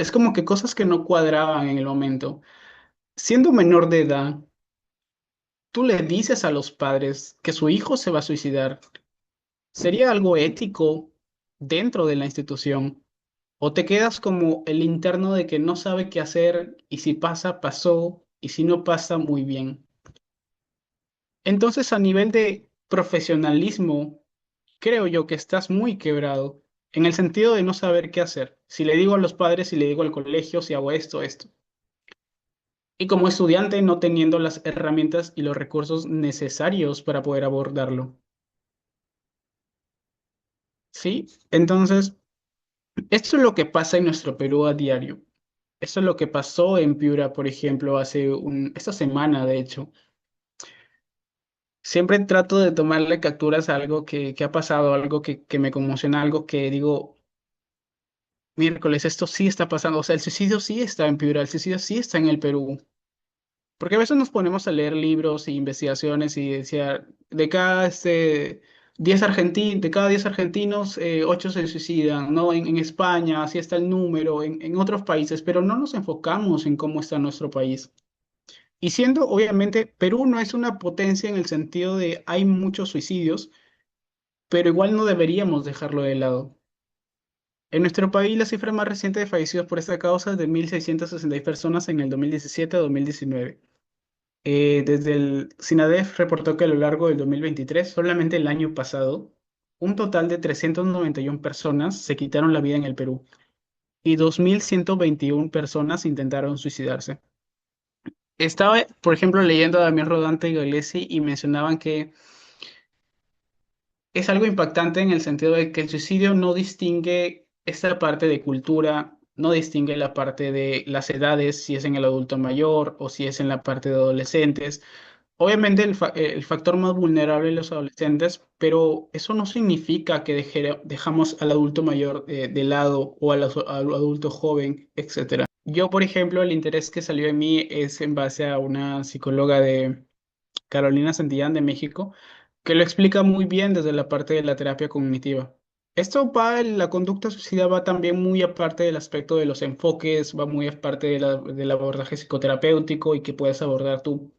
Es como que cosas que no cuadraban en el momento. Siendo menor de edad, tú le dices a los padres que su hijo se va a suicidar. ¿Sería algo ético dentro de la institución? ¿O te quedas como el interno de que no sabe qué hacer y si pasa, pasó y si no pasa, muy bien? Entonces, a nivel de profesionalismo, creo yo que estás muy quebrado en el sentido de no saber qué hacer. Si le digo a los padres, si le digo al colegio, si hago esto, esto. Y como estudiante, no teniendo las herramientas y los recursos necesarios para poder abordarlo. ¿Sí? Entonces, esto es lo que pasa en nuestro Perú a diario. Esto es lo que pasó en Piura, por ejemplo, esta semana, de hecho. Siempre trato de tomarle capturas a algo que ha pasado, algo que me conmociona, algo que digo, miércoles, esto sí está pasando. O sea, el suicidio sí está en Piura, el suicidio sí está en el Perú. Porque a veces nos ponemos a leer libros e investigaciones y decía, de cada 10 argentinos, 8 se suicidan, ¿no? En España, así está el número, en otros países, pero no nos enfocamos en cómo está nuestro país. Y siendo, obviamente, Perú no es una potencia en el sentido de hay muchos suicidios, pero igual no deberíamos dejarlo de lado. En nuestro país, la cifra más reciente de fallecidos por esta causa es de 1.666 personas en el 2017 a 2019. Desde el SINADEF reportó que a lo largo del 2023, solamente el año pasado, un total de 391 personas se quitaron la vida en el Perú y 2.121 personas intentaron suicidarse. Estaba, por ejemplo, leyendo a Damián Rodante y Gallesi y mencionaban que es algo impactante en el sentido de que el suicidio no distingue esta parte de cultura, no distingue la parte de las edades, si es en el adulto mayor o si es en la parte de adolescentes. Obviamente el factor más vulnerable es los adolescentes, pero eso no significa que dejamos al adulto mayor de lado o al adulto joven, etcétera. Yo, por ejemplo, el interés que salió en mí es en base a una psicóloga de Carolina Santillán de México, que lo explica muy bien desde la parte de la terapia cognitiva. La conducta suicida va también muy aparte del aspecto de los enfoques, va muy aparte del abordaje psicoterapéutico y que puedes abordar tú.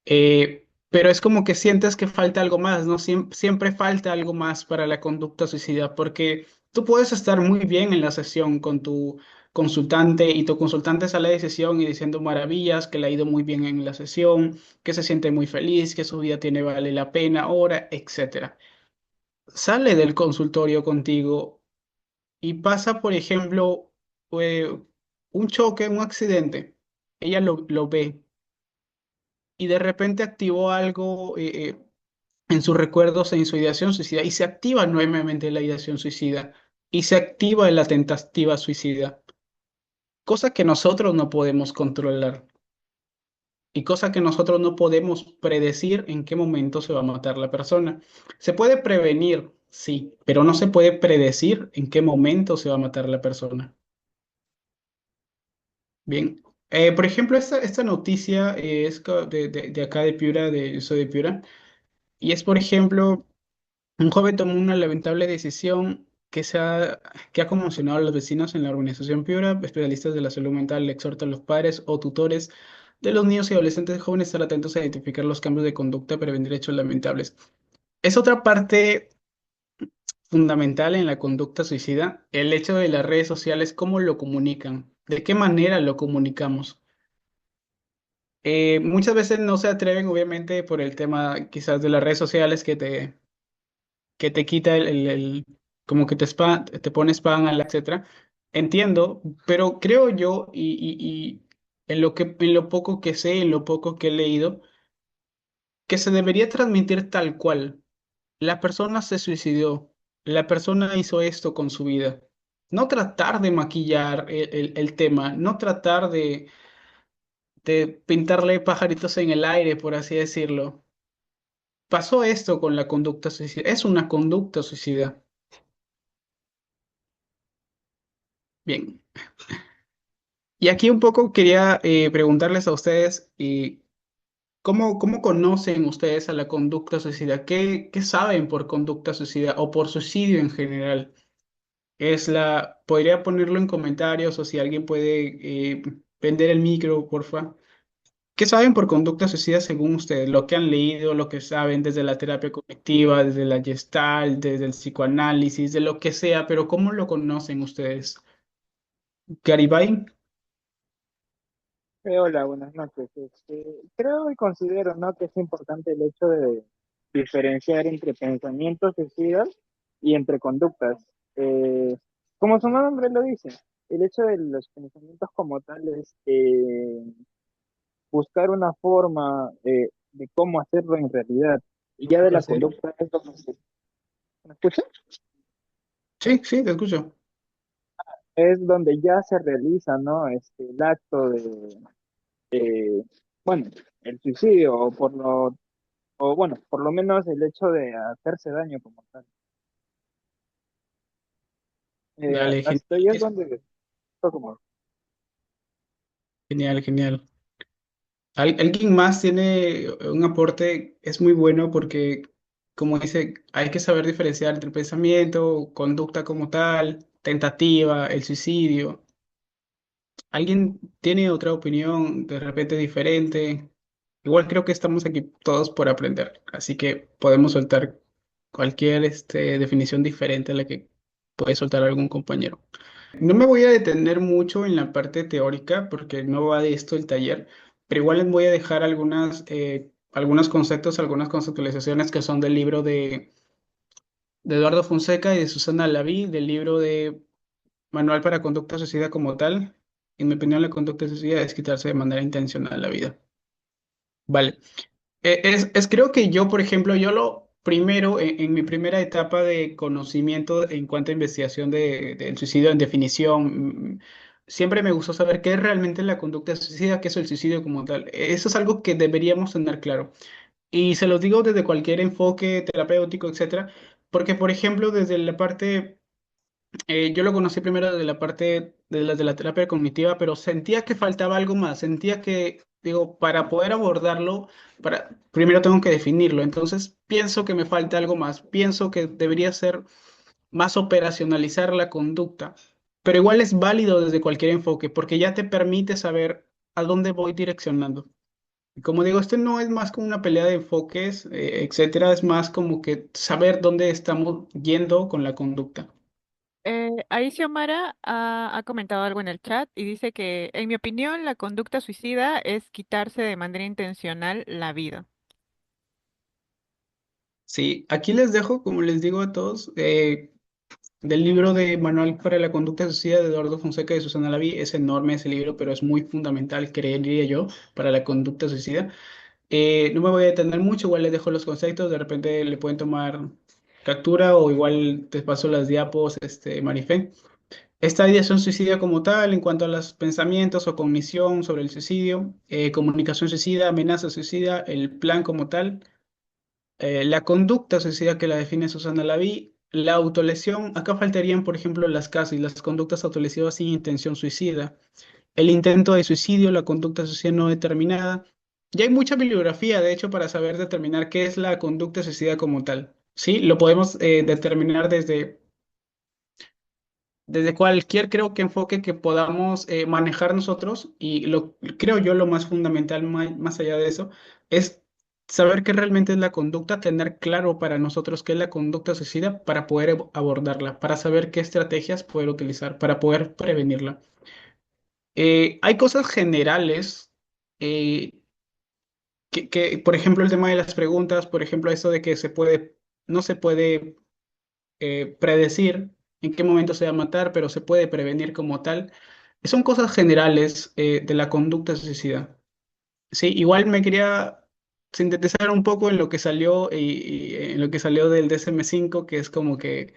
Pero es como que sientes que falta algo más, ¿no? Siempre falta algo más para la conducta suicida, porque tú puedes estar muy bien en la sesión con tu consultante y tu consultante sale de sesión y diciendo maravillas, que le ha ido muy bien en la sesión, que se siente muy feliz, que su vida tiene vale la pena ahora, etcétera. Sale del consultorio contigo y pasa, por ejemplo, eh, un choque, un accidente. Ella lo ve y de repente activó algo en sus recuerdos en su ideación suicida y se activa nuevamente la ideación suicida y se activa la tentativa suicida, cosa que nosotros no podemos controlar y cosa que nosotros no podemos predecir en qué momento se va a matar la persona. Se puede prevenir, sí, pero no se puede predecir en qué momento se va a matar la persona. Bien. Por ejemplo, esta noticia de acá de Piura, yo soy de Piura, y es, por ejemplo, un joven tomó una lamentable decisión que ha conmocionado a los vecinos en la organización Piura. Especialistas de la salud mental le exhortan a los padres o tutores de los niños y adolescentes jóvenes a estar atentos a identificar los cambios de conducta, prevenir hechos lamentables. Es otra parte fundamental en la conducta suicida, el hecho de las redes sociales, cómo lo comunican, de qué manera lo comunicamos. Muchas veces no se atreven, obviamente, por el tema quizás de las redes sociales que te quita como que te pone spam, etcétera. Entiendo, pero creo yo, y en lo poco que sé, en lo poco que he leído, que se debería transmitir tal cual. La persona se suicidó, la persona hizo esto con su vida. No tratar de maquillar el tema, no tratar de pintarle pajaritos en el aire, por así decirlo. Pasó esto con la conducta suicida. Es una conducta suicida. Bien. Y aquí un poco quería preguntarles a ustedes, ¿cómo conocen ustedes a la conducta suicida? ¿Qué saben por conducta suicida o por suicidio en general? Podría ponerlo en comentarios o si alguien puede vender el micro, porfa. ¿Qué saben por conducta suicida según ustedes? Lo que han leído, lo que saben desde la terapia cognitiva, desde la Gestalt, desde el psicoanálisis, de lo que sea, pero ¿cómo lo conocen ustedes? Garibay, Hola, buenas noches. Creo y considero, ¿no?, que es importante el hecho de diferenciar entre pensamientos suicidas y entre conductas. Como su nombre lo dice, el hecho de los pensamientos como tal es buscar una forma de cómo hacerlo en realidad. Y ya de la placer. conducta es donde ¿me escucha? Sí, sí, te escucho. Es donde ya se realiza, ¿no? El acto de, bueno, el suicidio o bueno, por lo menos el hecho de hacerse daño como tal. Dale, Hasta ahí es donde como, genial, genial. Alguien más tiene un aporte, es muy bueno porque, como dice, hay que saber diferenciar entre pensamiento, conducta como tal, tentativa, el suicidio. ¿Alguien tiene otra opinión de repente diferente? Igual creo que estamos aquí todos por aprender, así que podemos soltar cualquier definición diferente a la que puede soltar algún compañero. No me voy a detener mucho en la parte teórica porque no va de esto el taller, pero igual les voy a dejar algunos conceptos, algunas conceptualizaciones que son del libro de Eduardo Fonseca y de Susana Laví, del libro de Manual para Conducta Suicida como tal. En mi opinión, la conducta suicida es quitarse de manera intencional la vida. Vale. Creo que yo, por ejemplo, yo lo primero, en mi primera etapa de conocimiento en cuanto a investigación del suicidio en definición, siempre me gustó saber qué es realmente la conducta suicida, qué es el suicidio como tal. Eso es algo que deberíamos tener claro. Y se los digo desde cualquier enfoque terapéutico, etcétera, porque, por ejemplo, desde la parte yo lo conocí primero de la parte de la terapia cognitiva, pero sentía que faltaba algo más. Sentía que, digo, para poder abordarlo, primero tengo que definirlo. Entonces, pienso que me falta algo más. Pienso que debería ser más operacionalizar la conducta. Pero igual es válido desde cualquier enfoque, porque ya te permite saber a dónde voy direccionando. Y como digo, esto no es más como una pelea de enfoques, etcétera. Es más como que saber dónde estamos yendo con la conducta. Ahí Xiomara ha comentado algo en el chat y dice que, en mi opinión, la conducta suicida es quitarse de manera intencional la vida. Sí, aquí les dejo, como les digo a todos, del libro de Manual para la Conducta Suicida de Eduardo Fonseca y de Susana Laví. Es enorme ese libro, pero es muy fundamental, creería yo, para la conducta suicida. No me voy a detener mucho, igual les dejo los conceptos, de repente le pueden tomar captura o igual te paso las diapos, Marifé. Esta ideación suicida como tal, en cuanto a los pensamientos o cognición sobre el suicidio, comunicación suicida, amenaza suicida, el plan como tal. La conducta suicida que la define Susana Laví, la autolesión, acá faltarían, por ejemplo, las CASI, las conductas autolesivas sin intención suicida, el intento de suicidio, la conducta suicida no determinada. Ya hay mucha bibliografía, de hecho, para saber determinar qué es la conducta suicida como tal. Sí, lo podemos determinar desde cualquier, creo que enfoque que podamos manejar nosotros, y creo yo lo más fundamental, más allá de eso, es saber qué realmente es la conducta, tener claro para nosotros qué es la conducta suicida para poder abordarla, para saber qué estrategias poder utilizar, para poder prevenirla. Hay cosas generales eh, por ejemplo, el tema de las preguntas, por ejemplo, eso de que no se puede predecir en qué momento se va a matar, pero se puede prevenir como tal. Son cosas generales de la conducta suicida. Sí, igual me quería sintetizar un poco en lo que salió y en lo que salió del DSM-5, que es como que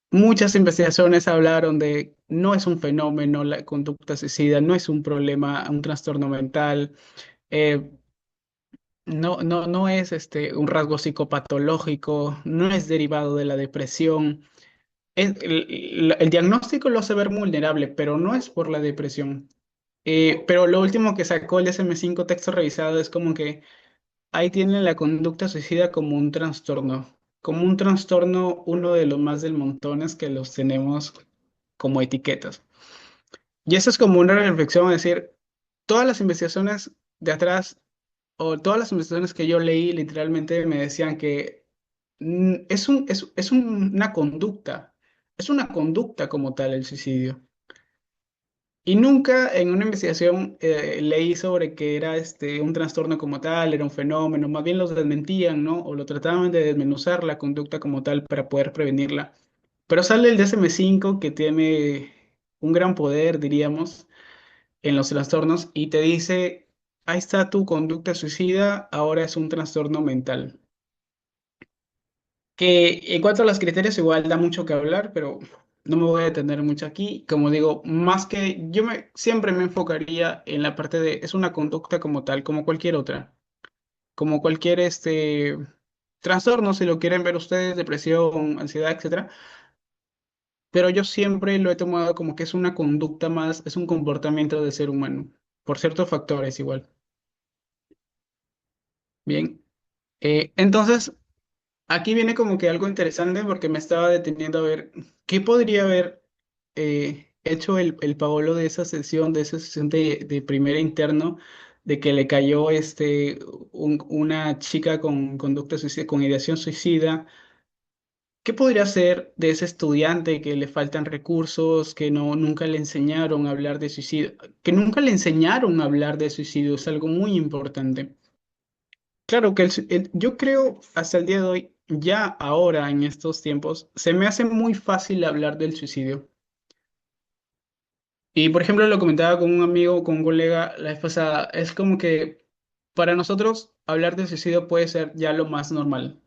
muchas investigaciones hablaron de no es un fenómeno la conducta suicida, no es un problema, un trastorno mental. eh, no es un rasgo psicopatológico, no es derivado de la depresión. El diagnóstico lo hace ver vulnerable, pero no es por la depresión. Pero lo último que sacó el DSM-5 texto revisado es como que ahí tienen la conducta suicida como un trastorno. como un trastorno, uno de los más del montones que los tenemos como etiquetas. Y eso es como una reflexión, es decir, todas las investigaciones de atrás o todas las investigaciones que yo leí literalmente me decían que es una conducta como tal el suicidio. Y nunca en una investigación leí sobre que era un trastorno como tal, era un fenómeno, más bien los desmentían, ¿no? O lo trataban de desmenuzar la conducta como tal para poder prevenirla. Pero sale el DSM-5 que tiene un gran poder, diríamos, en los trastornos y te dice, ahí está tu conducta suicida, ahora es un trastorno mental. Que en cuanto a los criterios, igual da mucho que hablar, pero no me voy a detener mucho aquí. Como digo, más que siempre me enfocaría en la parte de, es una conducta como tal, como cualquier otra, como cualquier trastorno, si lo quieren ver ustedes, depresión, ansiedad, etcétera. Pero yo siempre lo he tomado como que es una conducta más, es un comportamiento del ser humano, por ciertos factores igual. Bien. Entonces, aquí viene como que algo interesante porque me estaba deteniendo a ver qué podría haber hecho el Paolo de esa sesión de primer interno, de que le cayó una chica con conducta suicida, con ideación suicida. ¿Qué podría hacer de ese estudiante que le faltan recursos, que no, nunca le enseñaron a hablar de suicidio, que nunca le enseñaron a hablar de suicidio? Es algo muy importante. Claro que yo creo hasta el día de hoy, ya ahora en estos tiempos, se me hace muy fácil hablar del suicidio. Y por ejemplo, lo comentaba con un amigo, con un colega la vez pasada, es como que para nosotros hablar del suicidio puede ser ya lo más normal,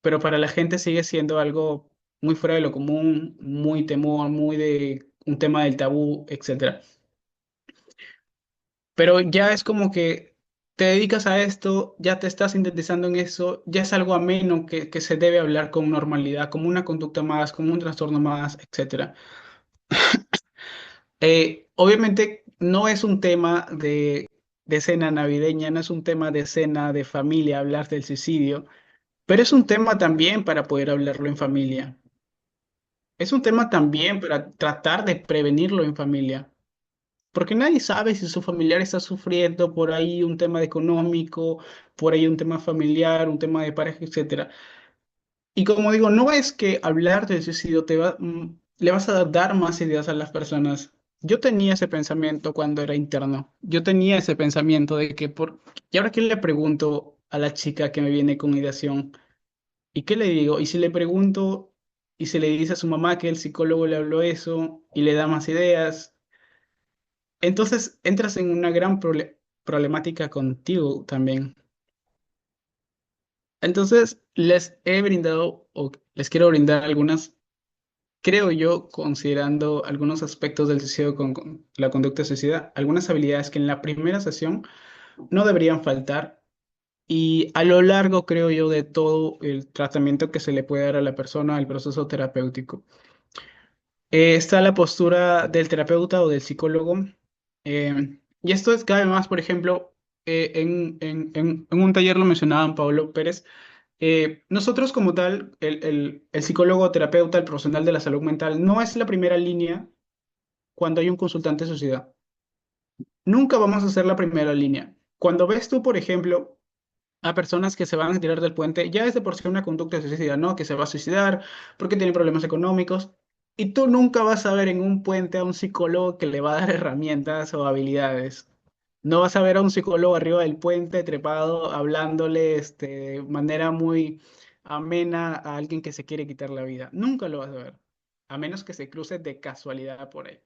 pero para la gente sigue siendo algo muy fuera de lo común, muy temor, muy de un tema del tabú, etcétera. Pero ya es como que te dedicas a esto, ya te estás sintetizando en eso, ya es algo ameno que se debe hablar con normalidad, como una conducta más, como un trastorno más, etcétera. Obviamente no es un tema de cena navideña, no es un tema de cena de familia hablar del suicidio, pero es un tema también para poder hablarlo en familia. Es un tema también para tratar de prevenirlo en familia. Porque nadie sabe si su familiar está sufriendo por ahí un tema económico, por ahí un tema familiar, un tema de pareja, etcétera. Y como digo, no es que hablar del suicidio le vas a dar más ideas a las personas. Yo tenía ese pensamiento cuando era interno. Yo tenía ese pensamiento de que ¿y ahora qué le pregunto a la chica que me viene con ideación? ¿Y qué le digo? Y si le pregunto y se le dice a su mamá que el psicólogo le habló eso y le da más ideas, entonces entras en una gran problemática contigo también. Entonces les he brindado o les quiero brindar algunas, creo yo, considerando algunos aspectos del suicidio con la conducta suicida, algunas habilidades que en la primera sesión no deberían faltar y a lo largo, creo yo, de todo el tratamiento que se le puede dar a la persona, el proceso terapéutico. Está la postura del terapeuta o del psicólogo. Y esto es cabe más, por ejemplo, en un taller lo mencionaban Pablo Pérez. Nosotros como tal, el psicólogo, terapeuta, el profesional de la salud mental, no es la primera línea cuando hay un consultante de sociedad. Nunca vamos a ser la primera línea. Cuando ves tú, por ejemplo, a personas que se van a tirar del puente, ya es de por sí una conducta suicida, ¿no? Que se va a suicidar porque tiene problemas económicos. Y tú nunca vas a ver en un puente a un psicólogo que le va a dar herramientas o habilidades. No vas a ver a un psicólogo arriba del puente, trepado, hablándole de manera muy amena a alguien que se quiere quitar la vida. Nunca lo vas a ver, a menos que se cruce de casualidad por ahí.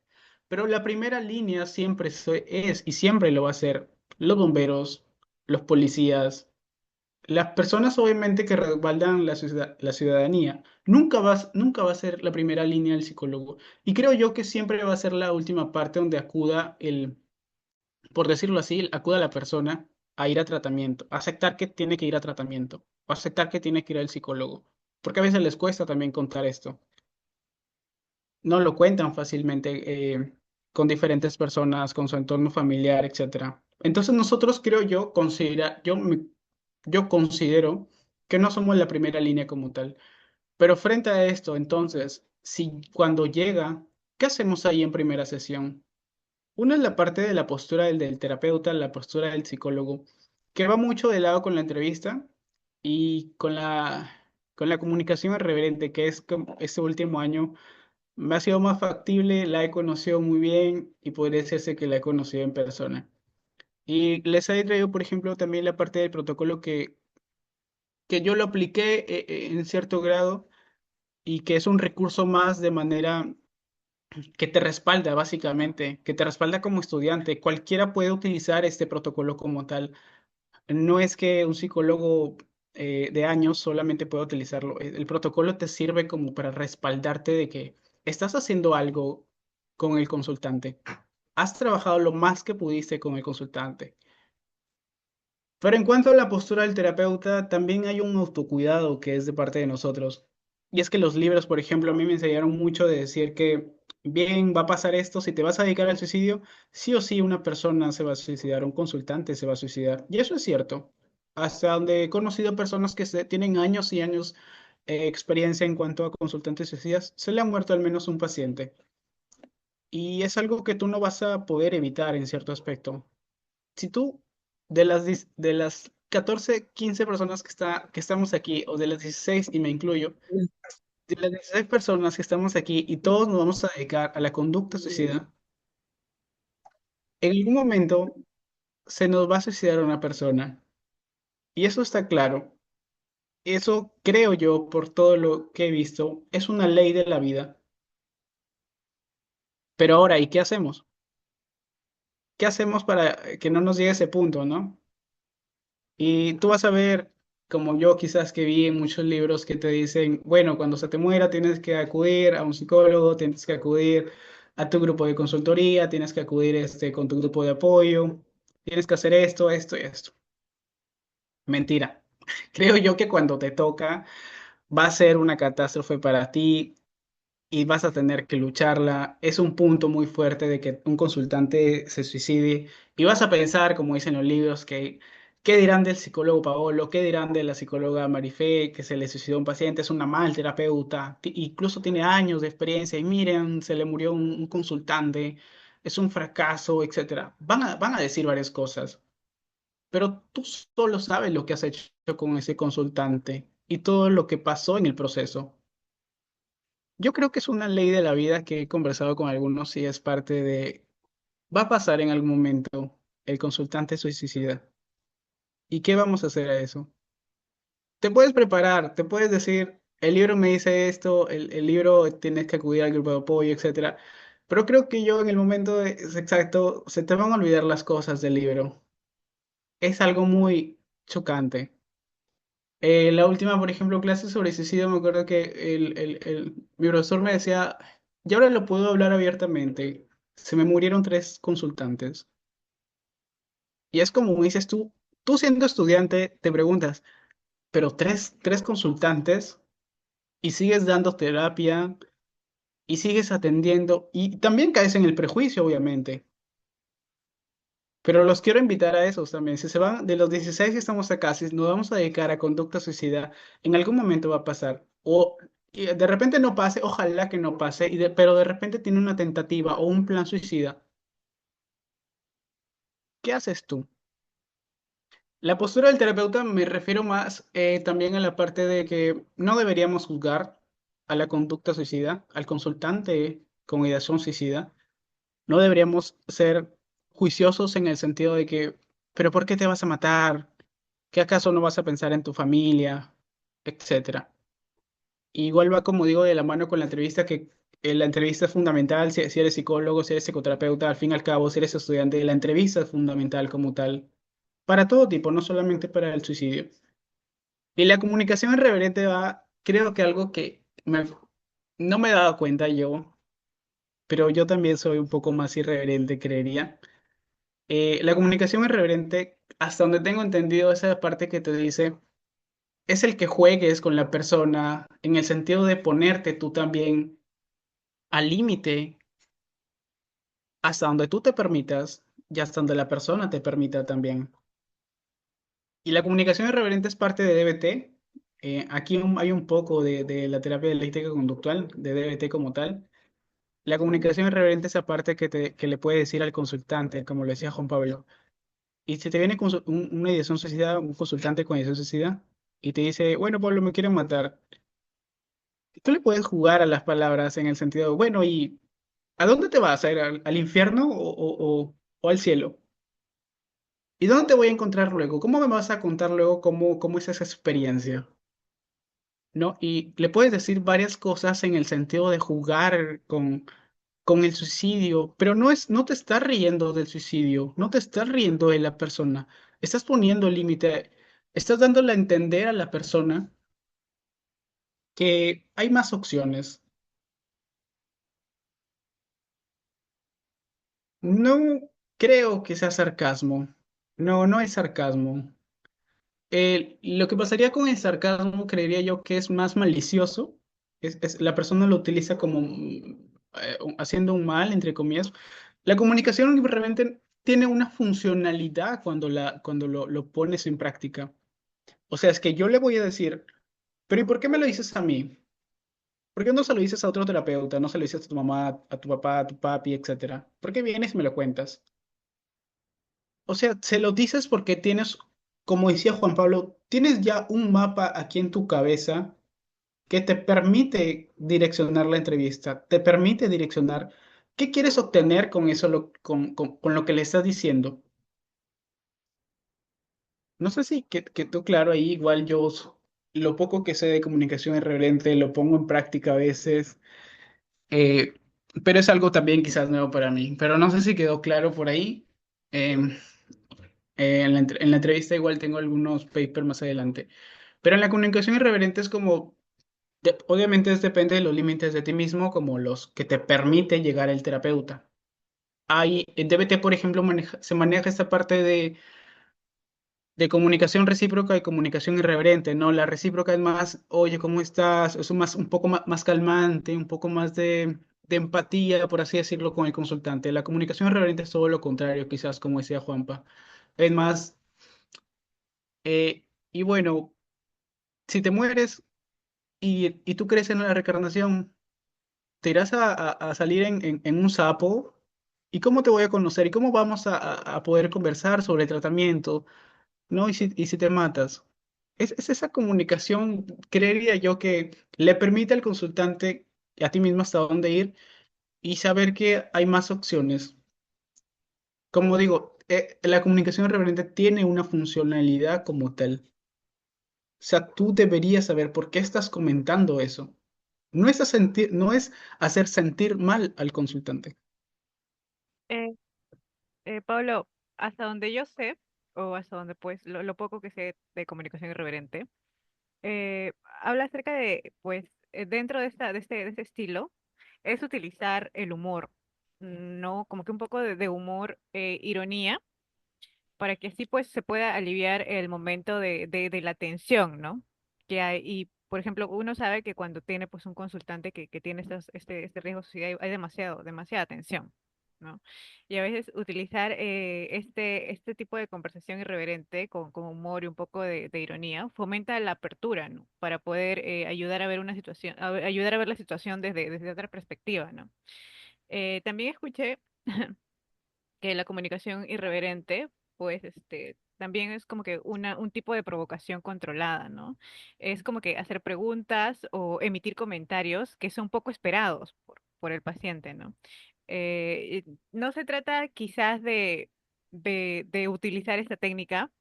Pero la primera línea siempre es y siempre lo va a ser los bomberos, los policías, las personas obviamente que respaldan la ciudadanía. Nunca va a ser la primera línea del psicólogo. Y creo yo que siempre va a ser la última parte donde acuda por decirlo así, acuda la persona a ir a tratamiento, a aceptar que tiene que ir a tratamiento, o aceptar que tiene que ir al psicólogo. Porque a veces les cuesta también contar esto. No lo cuentan fácilmente con diferentes personas, con su entorno familiar, etcétera. Entonces nosotros creo yo, yo considero que no somos la primera línea como tal. Pero frente a esto, entonces, si cuando llega, ¿qué hacemos ahí en primera sesión? Una es la parte de la postura del terapeuta, la postura del psicólogo, que va mucho de lado con la entrevista y con la comunicación irreverente, que es como este último año me ha sido más factible, la he conocido muy bien y podría decirse que la he conocido en persona. Y les he traído, por ejemplo, también la parte del protocolo que yo lo apliqué en cierto grado y que es un recurso más de manera que te respalda, básicamente, que te respalda como estudiante. Cualquiera puede utilizar este protocolo como tal. No es que un psicólogo de años solamente pueda utilizarlo. El protocolo te sirve como para respaldarte de que estás haciendo algo con el consultante. Has trabajado lo más que pudiste con el consultante. Pero en cuanto a la postura del terapeuta, también hay un autocuidado que es de parte de nosotros. Y es que los libros, por ejemplo, a mí me enseñaron mucho de decir que, bien, va a pasar esto, si te vas a dedicar al suicidio, sí o sí una persona se va a suicidar, un consultante se va a suicidar. Y eso es cierto. Hasta donde he conocido personas que tienen años y años experiencia en cuanto a consultantes suicidas, se le ha muerto al menos un paciente. Y es algo que tú no vas a poder evitar en cierto aspecto. Si tú, de las 14 15 personas que estamos aquí, o de las 16 y me incluyo, de las 16 personas que estamos aquí y todos nos vamos a dedicar a la conducta suicida, en algún momento se nos va a suicidar una persona. Y eso está claro. Eso creo yo, por todo lo que he visto, es una ley de la vida. Pero ahora, ¿y qué hacemos? ¿Qué hacemos para que no nos llegue ese punto, no? Y tú vas a ver, como yo quizás que vi en muchos libros que te dicen, bueno, cuando se te muera tienes que acudir a un psicólogo, tienes que acudir a tu grupo de consultoría, tienes que acudir con tu grupo de apoyo, tienes que hacer esto, esto y esto. Mentira. Creo yo que cuando te toca va a ser una catástrofe para ti y vas a tener que lucharla. Es un punto muy fuerte de que un consultante se suicide y vas a pensar, como dicen los libros, que qué dirán del psicólogo Paolo, qué dirán de la psicóloga Marifé, que se le suicidó un paciente, es una mal terapeuta, incluso tiene años de experiencia y miren, se le murió un consultante, es un fracaso, etcétera. Van a decir varias cosas, pero tú solo sabes lo que has hecho con ese consultante y todo lo que pasó en el proceso. Yo creo que es una ley de la vida que he conversado con algunos y es parte de, va a pasar en algún momento, el consultante suicida. ¿Y qué vamos a hacer a eso? Te puedes preparar, te puedes decir, el libro me dice esto, el libro tienes que acudir al grupo de apoyo, etcétera. Pero creo que yo en el momento exacto se te van a olvidar las cosas del libro. Es algo muy chocante. La última, por ejemplo, clase sobre suicidio, me acuerdo que mi profesor me decía, y ahora lo puedo hablar abiertamente, se me murieron 3 consultantes. Y es como dices tú siendo estudiante te preguntas, pero tres consultantes y sigues dando terapia y sigues atendiendo y también caes en el prejuicio, obviamente. Pero los quiero invitar a esos también. Si se van de los 16 que estamos acá, si nos vamos a dedicar a conducta suicida, en algún momento va a pasar. O y de repente no pase, ojalá que no pase, pero de repente tiene una tentativa o un plan suicida. ¿Qué haces tú? La postura del terapeuta me refiero más también a la parte de que no deberíamos juzgar a la conducta suicida, al consultante con ideación suicida. No deberíamos ser juiciosos en el sentido de que, pero ¿por qué te vas a matar? ¿Qué acaso no vas a pensar en tu familia? Etcétera. Igual va, como digo, de la mano con la entrevista, que la entrevista es fundamental, si eres psicólogo, si eres psicoterapeuta, al fin y al cabo, si eres estudiante, la entrevista es fundamental como tal, para todo tipo, no solamente para el suicidio. Y la comunicación irreverente va, creo que algo que no me he dado cuenta yo, pero yo también soy un poco más irreverente, creería. La comunicación irreverente, hasta donde tengo entendido, esa parte que te dice es el que juegues con la persona en el sentido de ponerte tú también al límite hasta donde tú te permitas y hasta donde la persona te permita también. Y la comunicación irreverente es parte de DBT, Aquí hay un poco de la terapia dialéctica conductual, de DBT como tal. La comunicación irreverente es esa parte que le puede decir al consultante, como lo decía Juan Pablo. Y si te viene una ideación suicida, un consultante con ideación suicida, y te dice, bueno, Pablo, me quieren matar. Tú le puedes jugar a las palabras en el sentido, bueno, ¿y a dónde te vas? ¿A ir al infierno o al cielo? ¿Y dónde te voy a encontrar luego? ¿Cómo me vas a contar luego cómo es esa experiencia? ¿No? Y le puedes decir varias cosas en el sentido de jugar con el suicidio, pero no te estás riendo del suicidio, no te estás riendo de la persona, estás poniendo el límite, estás dándole a entender a la persona que hay más opciones. No creo que sea sarcasmo, no, no es sarcasmo. Lo que pasaría con el sarcasmo, creería yo que es más malicioso. La persona lo utiliza como haciendo un mal, entre comillas. La comunicación realmente tiene una funcionalidad cuando lo pones en práctica. O sea, es que yo le voy a decir, pero ¿y por qué me lo dices a mí? ¿Por qué no se lo dices a otro terapeuta? No se lo dices a tu mamá, a tu papá, a tu papi, etcétera. ¿Por qué vienes y me lo cuentas? O sea, se lo dices porque tienes, como decía Juan Pablo, tienes ya un mapa aquí en tu cabeza que te permite direccionar la entrevista, te permite direccionar qué quieres obtener con eso, con lo que le estás diciendo. No sé si que tú, claro, ahí igual lo poco que sé de comunicación irreverente lo pongo en práctica a veces, eh, pero es algo también quizás nuevo para mí. Pero no sé si quedó claro por ahí. Em, en la entrevista igual tengo algunos papers más adelante. Pero en la comunicación irreverente es como, obviamente depende de los límites de ti mismo, como los que te permite llegar el terapeuta. En DBT, por ejemplo, se maneja esta parte de comunicación recíproca y comunicación irreverente, ¿no? La recíproca es más, oye, ¿cómo estás? Es un poco más calmante, un poco más de empatía, por así decirlo, con el consultante. La comunicación irreverente es todo lo contrario, quizás, como decía Juanpa. Es más, y bueno, si te mueres y tú crees en la reencarnación, te irás a salir en un sapo. ¿Y cómo te voy a conocer? ¿Y cómo vamos a poder conversar sobre el tratamiento? ¿No? ¿Y si te matas? Es esa comunicación, creería yo, que le permite al consultante y a ti mismo hasta dónde ir y saber que hay más opciones. Como digo, la comunicación reverente tiene una funcionalidad como tal. O sea, tú deberías saber por qué estás comentando eso. No es hacer sentir mal al consultante. Eh, Pablo, hasta donde yo sé, o hasta donde pues lo poco que sé de comunicación irreverente, habla acerca de, pues, dentro de de este estilo, es utilizar el humor, ¿no? Como que un poco de humor, ironía, para que así pues se pueda aliviar el momento de la tensión, ¿no? Que hay, y por ejemplo, uno sabe que cuando tiene pues un consultante que tiene este riesgo de suicidio, hay demasiada tensión, ¿no? Y a veces utilizar este tipo de conversación irreverente con humor y un poco de ironía fomenta la apertura, ¿no? Para poder ayudar a ver una situación, ayudar a ver la situación desde otra perspectiva, ¿no? También escuché que la comunicación irreverente, pues, también es como que un tipo de provocación controlada, ¿no? Es como que hacer preguntas o emitir comentarios que son poco esperados por el paciente, ¿no? No se trata quizás de utilizar esta técnica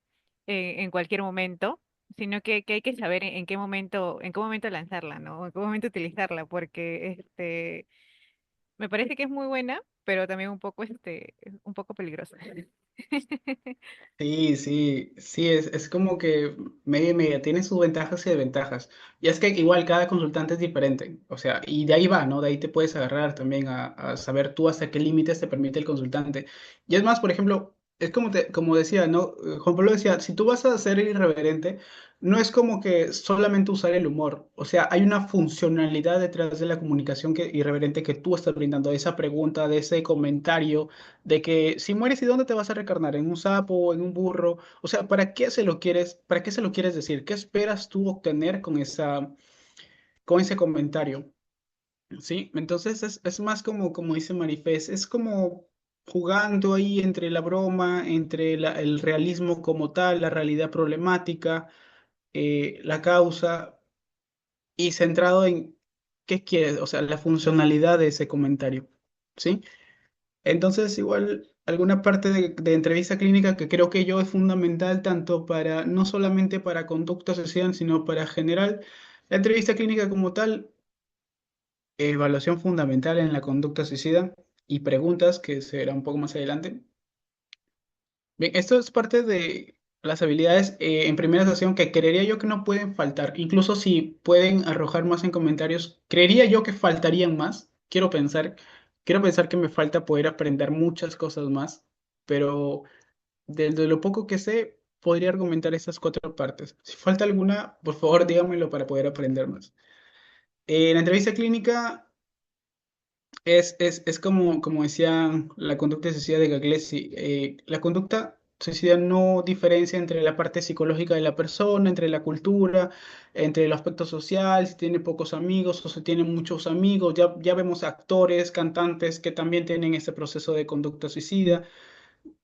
en cualquier momento, sino que hay que saber en qué momento lanzarla, ¿no? En qué momento utilizarla, porque me parece que es muy buena, pero también un poco peligrosa. Sí, sí, sí, es como que media y media, tiene sus ventajas y desventajas. Y es que igual cada consultante es diferente, o sea, y de ahí va, ¿no? De ahí te puedes agarrar también a saber tú hasta qué límites te permite el consultante. Y es más, por ejemplo, es como, como decía, ¿no? Juan Pablo decía, si tú vas a ser irreverente, no es como que solamente usar el humor. O sea, hay una funcionalidad detrás de la comunicación irreverente que tú estás brindando, de esa pregunta, de ese comentario, de que si mueres, ¿y dónde te vas a recarnar? ¿En un sapo o en un burro? O sea, para qué se lo quieres decir? ¿Qué esperas tú obtener con ese comentario? Sí, entonces es más como dice Marifés, es como jugando ahí entre la broma, entre el realismo como tal, la realidad problemática, la causa, y centrado en qué quieres, o sea, la funcionalidad de ese comentario. ¿Sí? Entonces, igual, alguna parte de entrevista clínica que creo que yo es fundamental tanto para, no solamente para conducta social, sino para general. La entrevista clínica como tal, evaluación fundamental en la conducta suicida y preguntas que será un poco más adelante. Bien, esto es parte de las habilidades en primera sesión que creería yo que no pueden faltar. Incluso si pueden arrojar más en comentarios, creería yo que faltarían más. Quiero pensar que me falta poder aprender muchas cosas más, pero desde lo poco que sé, podría argumentar estas cuatro partes. Si falta alguna, por favor, dígamelo para poder aprender más. En la entrevista clínica es como decía la conducta suicida de Gagliese. La conducta suicida no diferencia entre la parte psicológica de la persona, entre la cultura, entre el aspecto social, si tiene pocos amigos o si tiene muchos amigos. Ya vemos actores, cantantes que también tienen ese proceso de conducta suicida.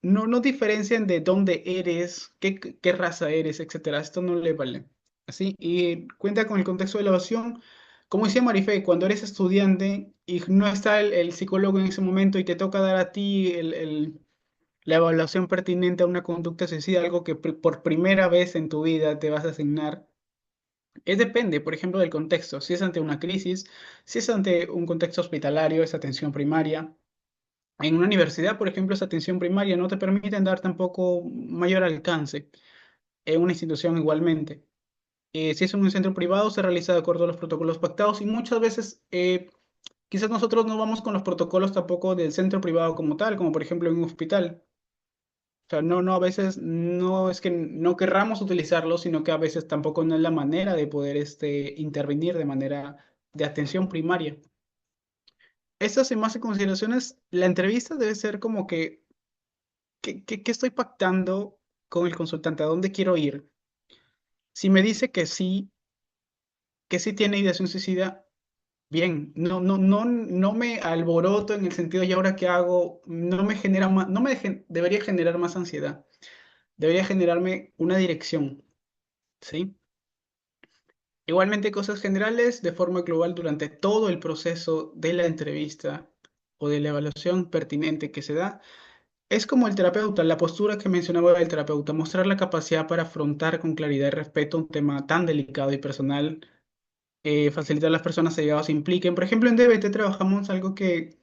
No diferencian de dónde eres, qué raza eres, etcétera. Esto no le vale. Así, y cuenta con el contexto de la evasión. Como decía Marifé, cuando eres estudiante y no está el psicólogo en ese momento y te toca dar a ti la evaluación pertinente a una conducta suicida, algo que por primera vez en tu vida te vas a asignar, depende, por ejemplo, del contexto. Si es ante una crisis, si es ante un contexto hospitalario, es atención primaria. En una universidad, por ejemplo, esa atención primaria no te permiten dar tampoco mayor alcance. En una institución igualmente. Si es en un centro privado, se realiza de acuerdo a los protocolos pactados y muchas veces quizás nosotros no vamos con los protocolos tampoco del centro privado como tal, como por ejemplo en un hospital. O sea, no, a veces no es que no querramos utilizarlo, sino que a veces tampoco no es la manera de poder intervenir de manera de atención primaria. Estas y más en consideraciones, la entrevista debe ser como que ¿qué estoy pactando con el consultante? ¿A dónde quiero ir? Si me dice que sí tiene ideación suicida, bien, no me alboroto en el sentido, ¿y ahora qué hago? No me genera más, no me debería generar más ansiedad. Debería generarme una dirección, ¿sí? Igualmente, cosas generales de forma global durante todo el proceso de la entrevista o de la evaluación pertinente que se da. Es como el terapeuta, la postura que mencionaba el terapeuta, mostrar la capacidad para afrontar con claridad y respeto un tema tan delicado y personal, facilitar a las personas allegadas se impliquen. Por ejemplo, en DBT trabajamos algo que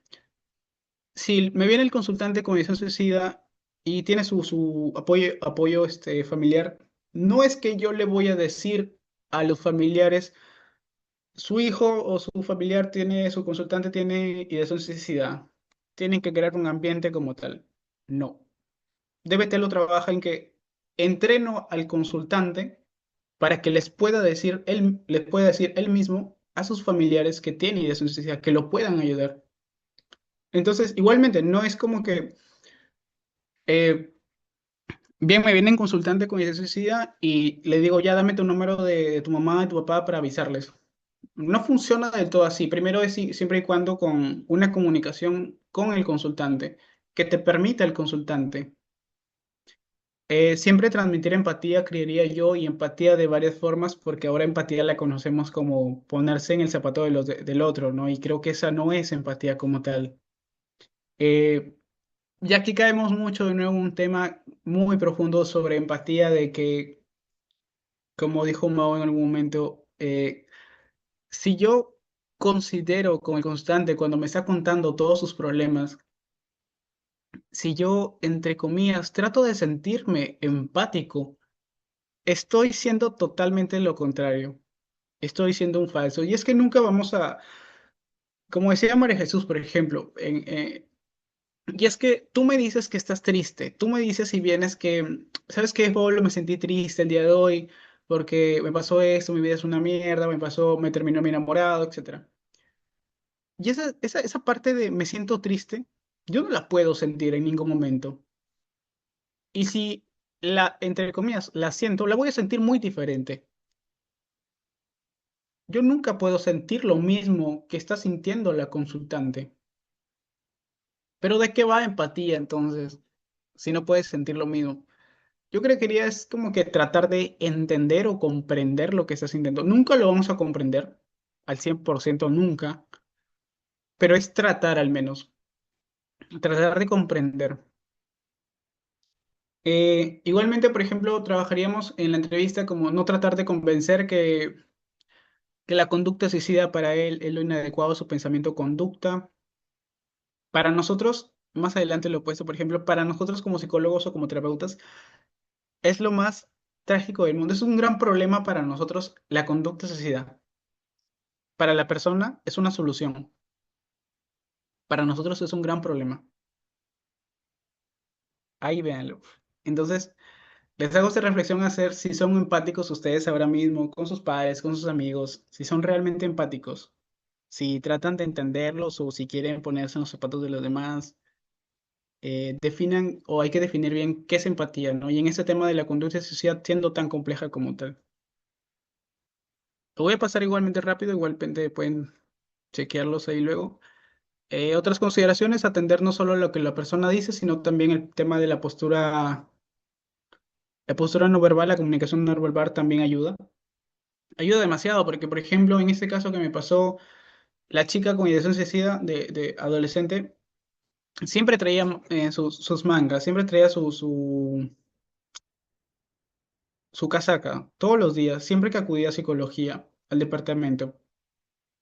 si me viene el consultante con ideación suicida y tiene su apoyo familiar, no es que yo le voy a decir a los familiares, su hijo o su familiar su consultante tiene ideación suicida, tienen que crear un ambiente como tal. No. DBT lo trabaja en que entreno al consultante para que les pueda decir él mismo a sus familiares que tiene ideación suicida, que lo puedan ayudar. Entonces, igualmente, no es como que, eh, bien, me viene un consultante con ideación suicida y le digo, ya dame tu número de tu mamá y tu papá para avisarles. No funciona del todo así. Primero es siempre y cuando con una comunicación con el consultante, que te permita el consultante. Siempre transmitir empatía, creería yo, y empatía de varias formas, porque ahora empatía la conocemos como ponerse en el zapato del otro, ¿no? Y creo que esa no es empatía como tal. Eh, y aquí caemos mucho de nuevo en un tema muy profundo sobre empatía, de que, como dijo Mao en algún momento, si yo considero con el constante, cuando me está contando todos sus problemas, si yo, entre comillas, trato de sentirme empático, estoy siendo totalmente lo contrario. Estoy siendo un falso. Y es que nunca vamos a, como decía María Jesús, por ejemplo, Y es que tú me dices que estás triste, tú me dices si vienes que, ¿sabes qué, Pablo? Me sentí triste el día de hoy porque me pasó esto, mi vida es una mierda, me terminó mi enamorado, etcétera. Y esa parte de me siento triste, yo no la puedo sentir en ningún momento. Y si entre comillas, la siento, la voy a sentir muy diferente. Yo nunca puedo sentir lo mismo que está sintiendo la consultante. Pero ¿de qué va empatía entonces? Si no puedes sentir lo mismo. Yo creo que quería es como que tratar de entender o comprender lo que estás sintiendo. Nunca lo vamos a comprender al 100% nunca, pero es tratar al menos, tratar de comprender. Igualmente, por ejemplo, trabajaríamos en la entrevista como no tratar de convencer que la conducta suicida para él es lo inadecuado, su pensamiento-conducta. Para nosotros, más adelante lo opuesto, por ejemplo, para nosotros como psicólogos o como terapeutas, es lo más trágico del mundo. Es un gran problema para nosotros la conducta suicida. Para la persona es una solución. Para nosotros es un gran problema. Ahí véanlo. Entonces, les hago esta reflexión a hacer si son empáticos ustedes ahora mismo con sus padres, con sus amigos, si son realmente empáticos, si tratan de entenderlos o si quieren ponerse en los zapatos de los demás, definan o hay que definir bien qué es empatía, ¿no? Y en ese tema de la conducta social siendo tan compleja como tal. Lo voy a pasar igualmente rápido, igualmente pueden chequearlos ahí luego. Otras consideraciones, atender no solo lo que la persona dice, sino también el tema de la postura no verbal, la comunicación no verbal también ayuda. Ayuda demasiado porque, por ejemplo, en este caso que me pasó, la chica con ideación suicida de adolescente siempre traía sus mangas, siempre traía su casaca, todos los días, siempre que acudía a psicología, al departamento.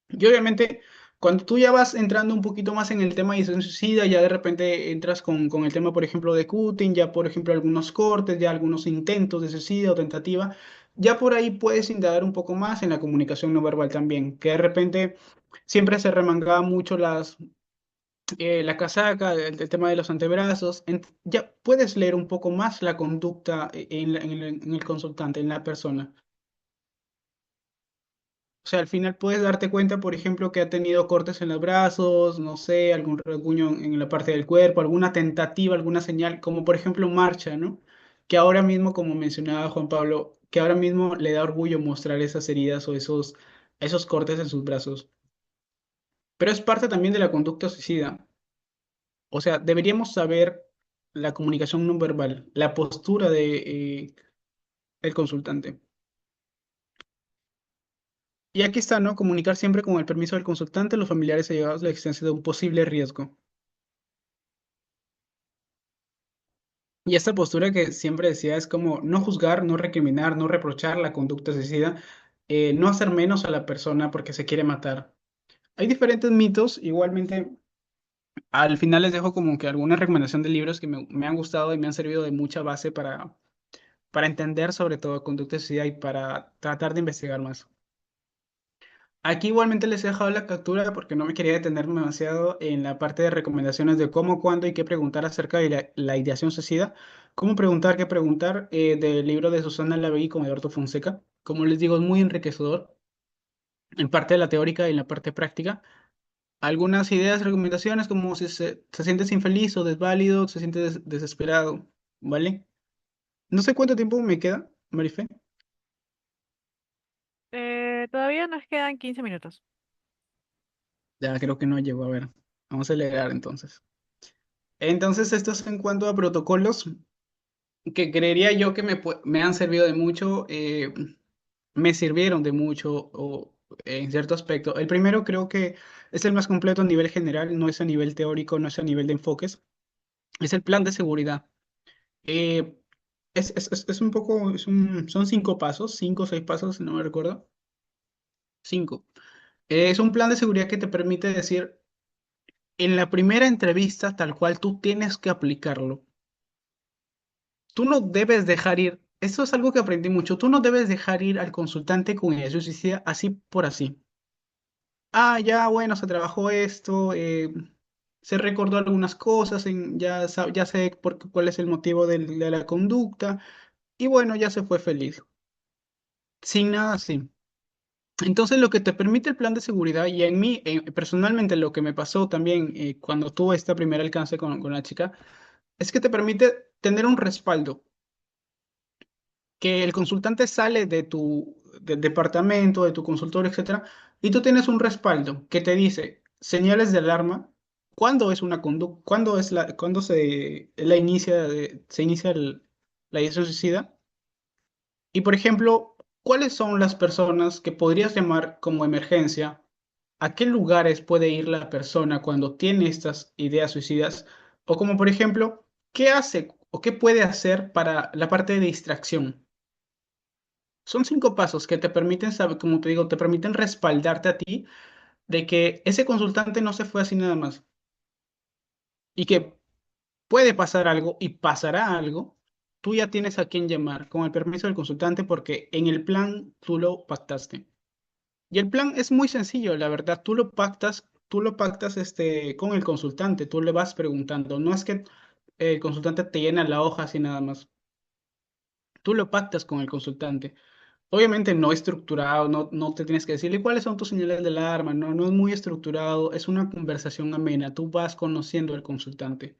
Y obviamente, cuando tú ya vas entrando un poquito más en el tema de ideación suicida, ya de repente entras con el tema, por ejemplo, de cutting, ya por ejemplo algunos cortes, ya algunos intentos de suicidio o tentativa, ya por ahí puedes indagar un poco más en la comunicación no verbal también, que de repente siempre se remangaba mucho la casaca, el tema de los antebrazos, ya puedes leer un poco más la conducta en el consultante, en la persona. O sea, al final puedes darte cuenta, por ejemplo, que ha tenido cortes en los brazos, no sé, algún rasguño en la parte del cuerpo, alguna tentativa, alguna señal, como por ejemplo marcha, ¿no? Que ahora mismo, como mencionaba Juan Pablo, que ahora mismo le da orgullo mostrar esas heridas o esos cortes en sus brazos. Pero es parte también de la conducta suicida. O sea, deberíamos saber la comunicación no verbal, la postura de el consultante. Y aquí está, ¿no? Comunicar siempre con el permiso del consultante, los familiares allegados, la existencia de un posible riesgo. Y esta postura que siempre decía es como no juzgar, no recriminar, no reprochar la conducta suicida, no hacer menos a la persona porque se quiere matar. Hay diferentes mitos, igualmente al final les dejo como que alguna recomendación de libros que me han gustado y me han servido de mucha base para entender sobre todo conducta suicida y para tratar de investigar más. Aquí igualmente les he dejado la captura porque no me quería detenerme demasiado en la parte de recomendaciones de cómo, cuándo y qué preguntar acerca de la ideación suicida. Cómo preguntar, qué preguntar del libro de Susana Lavegui con Eduardo Fonseca. Como les digo, es muy enriquecedor en parte de la teórica y en la parte práctica. Algunas ideas, recomendaciones como si se sientes infeliz o desválido, se siente desesperado, ¿vale? No sé cuánto tiempo me queda, Marife. Todavía nos quedan 15 minutos. Ya creo que no llegó a ver. Vamos a leer entonces. Entonces, esto es en cuanto a protocolos que creería yo que me han servido de mucho, me sirvieron de mucho en cierto aspecto. El primero creo que es el más completo a nivel general, no es a nivel teórico, no es a nivel de enfoques, es el plan de seguridad. Eh, es un poco, son 5 pasos, 5 o 6 pasos, no me recuerdo. 5. Es un plan de seguridad que te permite decir, en la primera entrevista, tal cual tú tienes que aplicarlo. Tú no debes dejar ir, eso es algo que aprendí mucho, tú no debes dejar ir al consultante con ideación suicida así por así. Ah, ya, bueno, se trabajó esto, se recordó algunas cosas, ya sé cuál es el motivo de la conducta, y bueno, ya se fue feliz, sin nada así. Entonces, lo que te permite el plan de seguridad, y en mí, personalmente, lo que me pasó también cuando tuve este primer alcance con la chica, es que te permite tener un respaldo, que el consultante sale de tu departamento, de tu consultorio, etcétera, y tú tienes un respaldo que te dice señales de alarma, cuándo es una conducta, cuándo se inicia la ideación suicida, y por ejemplo, cuáles son las personas que podrías llamar como emergencia, a qué lugares puede ir la persona cuando tiene estas ideas suicidas, o como por ejemplo, qué hace o qué puede hacer para la parte de distracción. Son 5 pasos que te permiten saber, como te digo, te permiten respaldarte a ti de que ese consultante no se fue así nada más y que puede pasar algo y pasará algo. Tú ya tienes a quién llamar con el permiso del consultante porque en el plan tú lo pactaste. Y el plan es muy sencillo, la verdad. Tú lo pactas con el consultante, tú le vas preguntando. No es que el consultante te llena la hoja así nada más. Tú lo pactas con el consultante. Obviamente no estructurado, no te tienes que decirle cuáles son tus señales de alarma, no es muy estructurado, es una conversación amena, tú vas conociendo al consultante.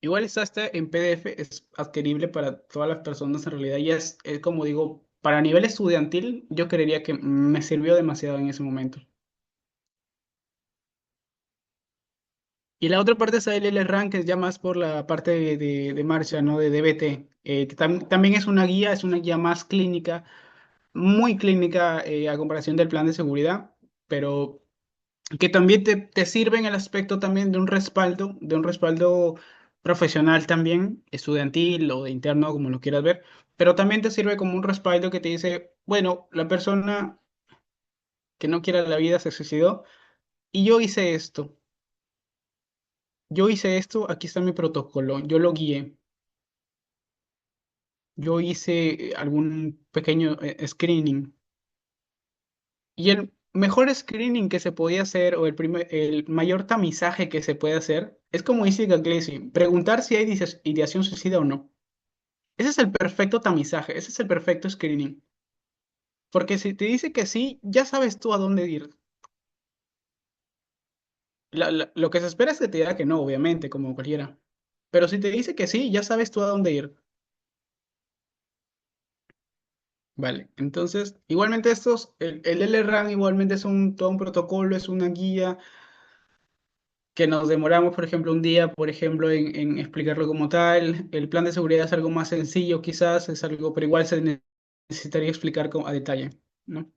Igual está este en PDF, es adquirible para todas las personas en realidad y es como digo, para nivel estudiantil yo creería que me sirvió demasiado en ese momento. Y la otra parte es el Rank, que es ya más por la parte de marcha, ¿no? De DBT, que también es una guía más clínica, muy clínica a comparación del plan de seguridad, pero que también te sirve en el aspecto también de un respaldo profesional también, estudiantil o de interno, como lo quieras ver, pero también te sirve como un respaldo que te dice, bueno, la persona que no quiera la vida se suicidó y yo hice esto, aquí está mi protocolo, yo lo guié, yo hice algún pequeño screening. Y el mejor screening que se podía hacer, o el mayor tamizaje que se puede hacer, es como dice Gagliese, preguntar si hay ideación suicida o no. Ese es el perfecto tamizaje, ese es el perfecto screening. Porque si te dice que sí, ya sabes tú a dónde ir. Lo que se espera es que te diga que no, obviamente, como cualquiera. Pero si te dice que sí, ya sabes tú a dónde ir. Vale, entonces, igualmente el LRAN igualmente es todo un protocolo, es una guía que nos demoramos, por ejemplo, un día, por ejemplo, en explicarlo como tal. El plan de seguridad es algo más sencillo, quizás, es algo, pero igual necesitaría explicar a detalle, ¿no?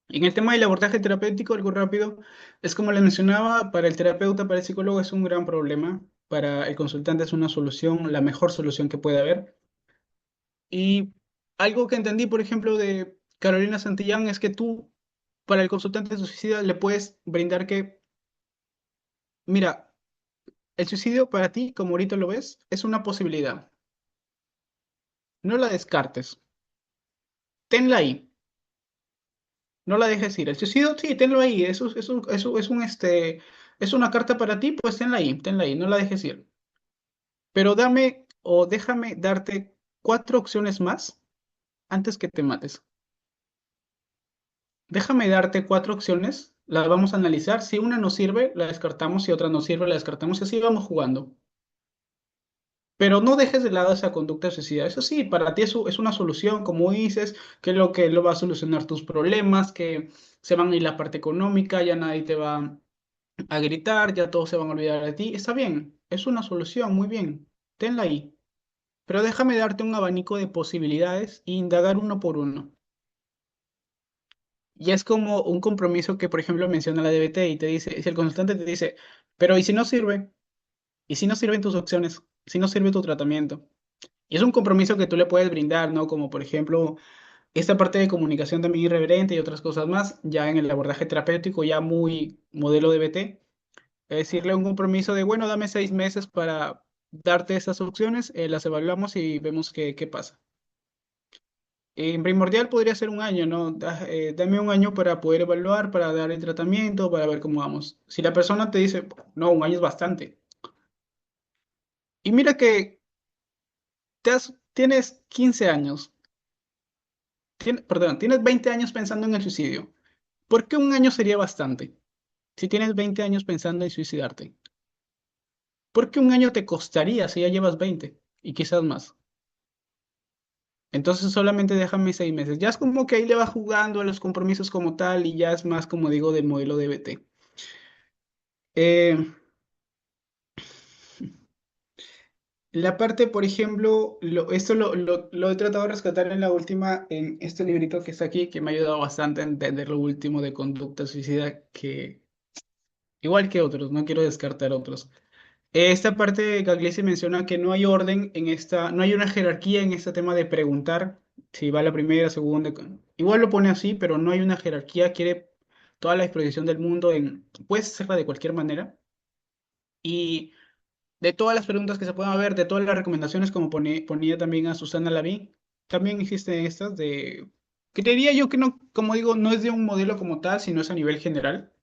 En el tema del abordaje terapéutico, algo rápido, es como les mencionaba, para el terapeuta, para el psicólogo es un gran problema, para el consultante es una solución, la mejor solución que puede haber. Y algo que entendí, por ejemplo, de Carolina Santillán es que tú, para el consultante suicida, le puedes brindar que, mira, el suicidio para ti, como ahorita lo ves, es una posibilidad. No la descartes. Tenla ahí. No la dejes ir. El suicidio, sí, tenlo ahí. Es una carta para ti, pues tenla ahí, no la dejes ir. Pero dame o déjame darte 4 opciones más antes que te mates. Déjame darte 4 opciones, las vamos a analizar. Si una nos sirve, la descartamos. Si otra nos sirve, la descartamos. Y así vamos jugando. Pero no dejes de lado esa conducta suicida. Eso sí, para ti es una solución, como dices, que lo va a solucionar tus problemas, que se van a ir la parte económica, ya nadie te va a gritar, ya todos se van a olvidar de ti. Está bien, es una solución, muy bien, tenla ahí. Pero déjame darte un abanico de posibilidades e indagar uno por uno. Y es como un compromiso que, por ejemplo, menciona la DBT y te dice, si el consultante te dice, pero ¿y si no sirve? ¿Y si no sirven tus opciones? ¿Si no sirve tu tratamiento? Y es un compromiso que tú le puedes brindar, ¿no? Como por ejemplo, esta parte de comunicación también irreverente y otras cosas más, ya en el abordaje terapéutico, ya muy modelo de BT, es decirle un compromiso de, bueno, dame 6 meses para darte estas opciones, las evaluamos y vemos qué pasa. En primordial podría ser un año, ¿no? Dame un año para poder evaluar, para dar el tratamiento, para ver cómo vamos. Si la persona te dice, no, un año es bastante. Y mira que tienes 15 años, perdón, tienes 20 años pensando en el suicidio. ¿Por qué un año sería bastante? Si tienes 20 años pensando en suicidarte. ¿Por qué un año te costaría si ya llevas 20 y quizás más? Entonces solamente déjame 6 meses. Ya es como que ahí le va jugando a los compromisos como tal y ya es más, como digo, del modelo de BT. Eh, la parte, por ejemplo, esto lo he tratado de rescatar en la última, en este librito que está aquí, que me ha ayudado bastante a entender lo último de conducta suicida, que igual que otros, no quiero descartar otros. Esta parte, Gagliese menciona que no hay orden en esta, no hay una jerarquía en este tema de preguntar si va la primera, segunda. Igual lo pone así, pero no hay una jerarquía, quiere toda la exposición del mundo puedes hacerla de cualquier manera. Y de todas las preguntas que se puedan ver, de todas las recomendaciones, como ponía también a Susana Laví, también existen estas creería yo que no, como digo, no es de un modelo como tal, sino es a nivel general.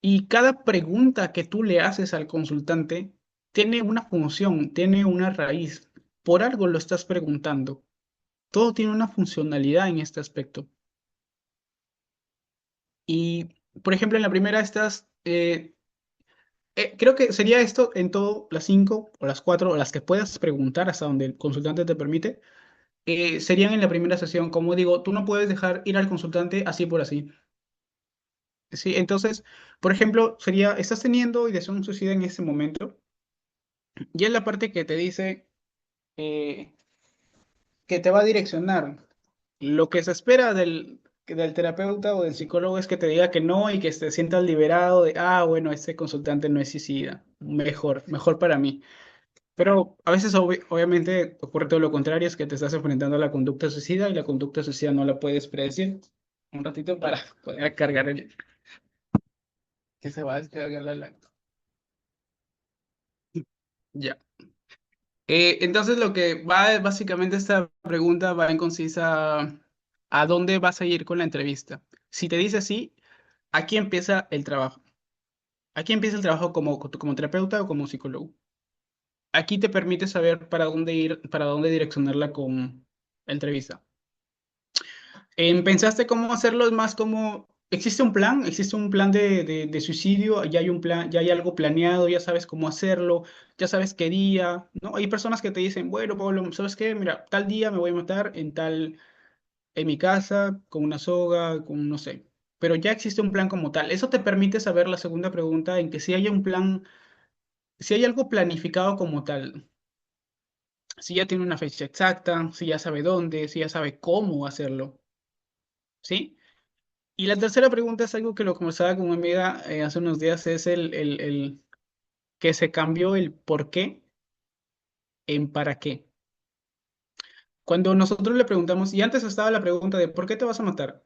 Y cada pregunta que tú le haces al consultante tiene una función, tiene una raíz. Por algo lo estás preguntando. Todo tiene una funcionalidad en este aspecto. Y, por ejemplo, en la primera estás, creo que sería esto en todo, las 5 o las 4 o las que puedas preguntar hasta donde el consultante te permite, serían en la primera sesión. Como digo, tú no puedes dejar ir al consultante así por así. Sí, entonces, por ejemplo, estás teniendo ideación suicida en ese momento. Y es la parte que te dice eh, que te va a direccionar. Lo que se espera del terapeuta o del psicólogo es que te diga que no y que te sientas liberado de, bueno, este consultante no es suicida. Mejor, mejor para mí. Pero a veces obviamente ocurre todo lo contrario, es que te estás enfrentando a la conducta suicida y la conducta suicida no la puedes predecir. Un ratito para poder cargar que se va a descargar la. Ya. Entonces lo que va, básicamente esta pregunta va en concisa a dónde vas a ir con la entrevista. Si te dice sí, aquí empieza el trabajo. Aquí empieza el trabajo como terapeuta o como psicólogo. Aquí te permite saber para dónde ir, para dónde direccionarla con la entrevista. ¿Pensaste cómo hacerlo? Es más como, existe un plan de suicidio, ya hay un plan, ya hay algo planeado, ya sabes cómo hacerlo, ya sabes qué día, ¿no? Hay personas que te dicen, bueno, Pablo, ¿sabes qué? Mira, tal día me voy a matar en mi casa, con una soga, con no sé. Pero ya existe un plan como tal. Eso te permite saber la segunda pregunta en que si hay un plan, si hay algo planificado como tal, si ya tiene una fecha exacta, si ya sabe dónde, si ya sabe cómo hacerlo, ¿sí? Y la tercera pregunta es algo que lo conversaba con una amiga hace unos días, es el que se cambió el por qué en para qué. Cuando nosotros le preguntamos, y antes estaba la pregunta de ¿por qué te vas a matar?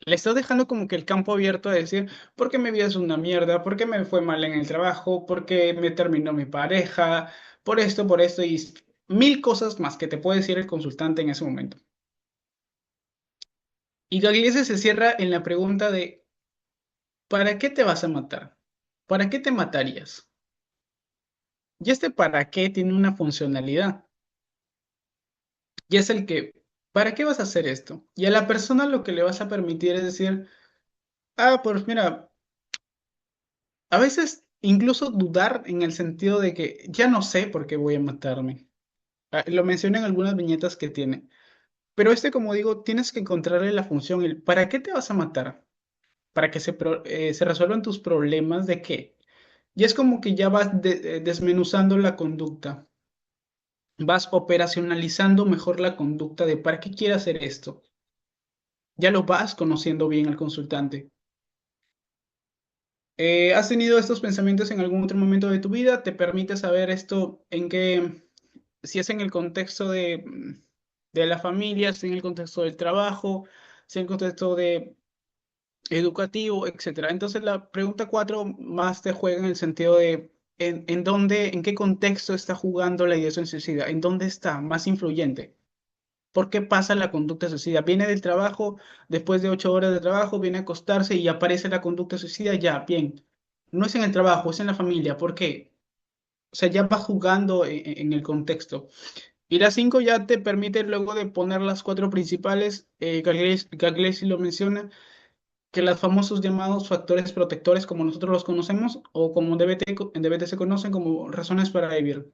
Le estás dejando como que el campo abierto a decir, ¿por qué mi vida es una mierda? ¿Por qué me fue mal en el trabajo? ¿Por qué me terminó mi pareja? Por esto y mil cosas más que te puede decir el consultante en ese momento. Y Gagliese se cierra en la pregunta de ¿para qué te vas a matar? ¿Para qué te matarías? Y este para qué tiene una funcionalidad. Y es el que, ¿para qué vas a hacer esto? Y a la persona lo que le vas a permitir es decir, pues mira, a veces incluso dudar en el sentido de que ya no sé por qué voy a matarme. Lo mencioné en algunas viñetas que tiene. Pero como digo, tienes que encontrarle la función, el ¿para qué te vas a matar? Para que se resuelvan tus problemas de qué. Y es como que ya vas desmenuzando la conducta. Vas operacionalizando mejor la conducta de para qué quiere hacer esto. Ya lo vas conociendo bien al consultante. ¿Has tenido estos pensamientos en algún otro momento de tu vida? ¿Te permite saber esto si es en el contexto de la familia, si en el contexto del trabajo, si en el contexto de educativo, etcétera? Entonces la pregunta 4 más te juega en el sentido de en dónde, en qué contexto está jugando la ideación suicida, en dónde está más influyente. ¿Por qué pasa la conducta suicida? Viene del trabajo, después de 8 horas de trabajo, viene a acostarse y aparece la conducta suicida, ya, bien. No es en el trabajo, es en la familia. ¿Por qué? O sea, ya va jugando en el contexto. Y la 5 ya te permite, luego de poner las cuatro principales, Gagliese lo menciona, que los famosos llamados factores protectores, como nosotros los conocemos, o como en DBT se conocen como razones para vivir.